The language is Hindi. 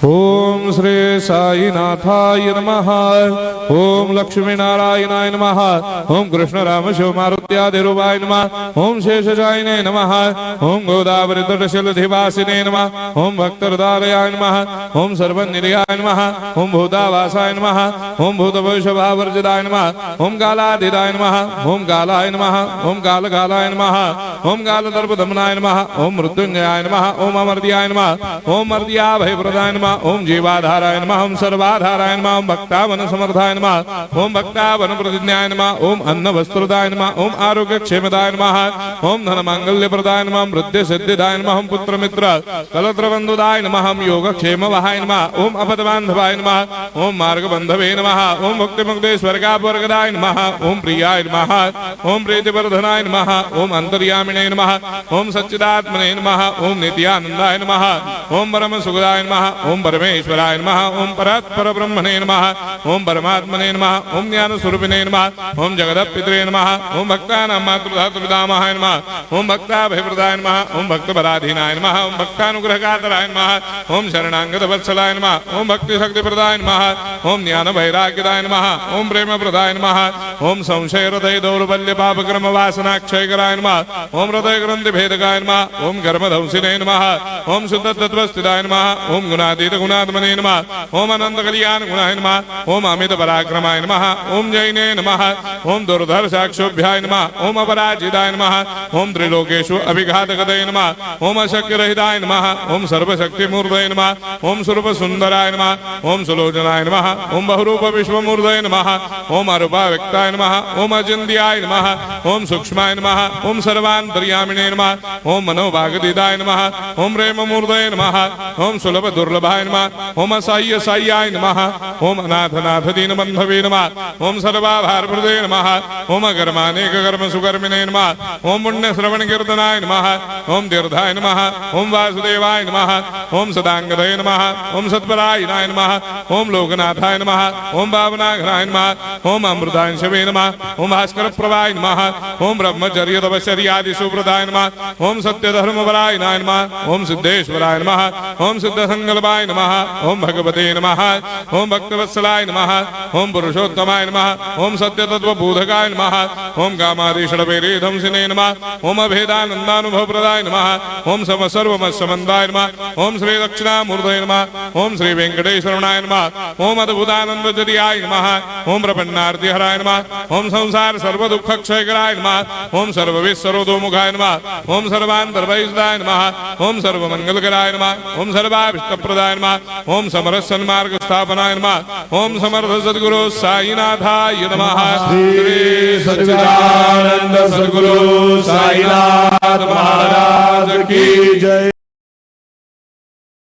ओम श्री साईनाथाय नमः। ओम लक्ष्मी नारायणाय नमः। ओम कृष्ण राम शिव मारुत्यादिरूपाय नमः। ओम शेषशायिने नमः। ओम गोदावरी तटशिलधिवासिने नमः। ओम भक्तहृदयाय नमः। ओम सर्वनिलयाय नमः। ओम भूतावासाय नमः। ओम भूतभविष्यभावर्जिताय नमः। ओम कालाधीताय नमः। ओम कालाय नमः। ओम कालकालाय नमः। ओम कालदर्पदमनाय नमः। ओम मृत्युंजयाय नमः। ओम अमर्त्याय नमः। ओम मर्त्याभयप्रदाय नमः। ओम जीवाधाराय नमः। ओम सर्वाधाराय नमः। ओम भक्तावन समर्थाय नमः। ओम भक्तावन प्रतिज्ञाय नमः। ओम अन्न वस्त्रदाय नमः। ओम आरोग्य क्षेमदाय नमः। ओम धन मांगल्य प्रदाय नमः। वृद्धि सिद्धिदाय नमः। ओम पुत्र मित्र कलत्र बंधुदाय नमः। ओम योग क्षेम वहाय नमः। ओम अपद बांधवाय नमः। ओम मार्ग बंधवे नमः। ओम भक्ति मुक्ति स्वर्गापवर्गदाय नमः। ओम प्रियाय नमः। ओम प्रीतिवर्धनाय नमः। ओम अंतर्यामिने नमः। ओम सच्चिदात्मने नमः। ओम नित्यानंदाय नमः। ओम परम सुखदाय नमः। ओम परमेश्वराय नमः। ओम परात्पर ब्रह्मणे नमः। ओम परमात्मने नमः। ओम ज्ञान स्वरूपिणे नमः। ओम जगदपितरे नमः। ओम भक्तानां मातृधातुपितामहाय नमः। ओम भक्ताभयप्रदाय नमः। ओम भक्तपराधीनाय नमः। ओम भक्तानुग्रहकातराय नमः। ओम शरणागत वत्सलाय नमः। ओम भक्ति शक्तिप्रदाय नमः। ओम ज्ञान वैराग्यदाय नमः। ओम प्रेम प्रदाय नमः। ओम संशय हृदय दौर्बल्य पापक्रम वासना क्षयकराय नमः। ओम हृदय ग्रंथि भेदकाय नमः। ओम कर्मधंसिने नमः। ओम शुद्ध तत्वस्थिताय नमः। ओम गुणातीत गुणात्मने नमः। ओम अनंत कल्याण गुणाय नमः। ओम अमित पराक्रमाय नमः। ओम जैने नमः। ओम दुर्धर्षाक्षोभ्याय नमः। ओम अपराजिताय नमः। ओम त्रिलोकेषु अभिघातगतये नमः। ओम अशक्यरहिताय नमः। ओम सर्वशक्तिमूर्तये नमः। ओम स्वरूप सुंदराय नमः। ओम सुलोचनाय नमः। ओम बहुरूप विश्वमूर्तये नमः। ओम अरूपाव्यक्ताय नमः। ओम अचिन्त्याय नमः। ओम सूक्ष्माय नमः। ओम सर्वान्तर्यामिणे नमः। ओम मनोभागदिताय नमः। ओम प्रेममूर्तये नमः। ओम सुलभ दुर्लभाय नमः। ओम असाह्य साह्याय नमः। ओम अनाथनाथ दीनबन्धवे नमः। ओम सर्वाभारप्रदे नमः। ओम अकर्मानेक कर्म सुकर्मिणे नमः। ओम पुण्य श्रवण कीर्तनाय नमः। ओम तीर्थाय नमः। ओम वासुदेवाय नमः। ओम सदांगदये नमः। ओम सत्परायणाय नमः। ओम लोकनाथाय नमः। ओम भावनाघ्राय नमः। ओम अमृतांशवे नमः। ओम भास्कर प्रभाय नमः। ओम ब्रह्मचर्य तपश्चर्यादि सुप्रदाय नमः। ओम सत्यधर्मपरायणाय नमः। ओम सिद्धेश्वराय नमः। ओम सिद्ध संकल्पाय नमः। ओम भगवते नमः। ओम भक्तवत्सलाय नमः। ओम पुरुषोत्तमाय नमः। ओम सत्यतत्वबोधकाय नमः। ओम कामादिषडभैरेधंसिने नमः। ओम अभेदानन्दानुभवप्रदाय नमः। ओम सर्वमस्समन्दाय नमः। ओम श्री दक्षिणामूर्तये नमः। ओम श्री वेंकटेश्वराय नमः। ओम अद्भुतानन्दजटियाय नमः। ओम प्रपन्नार्तिहराय नमः। ओम संसार सर्वदुःखक्षयकराय नमः। ओम सर्वविश्वरोधोमुखाय नमः। ओम सर्वान्तर्भयदाय नमः। ओम सर्वमंगलकराय नमः। ओम सर्वाभिष्टप्रदाय नमः। ओम समरस सन्मार्ग स्थापनाय नमः। ओम समर्थ सद्गुरु साईनाथाय नमः। श्री सच्चिदानंद सद्गुरु साईनाथ महाराज की जय।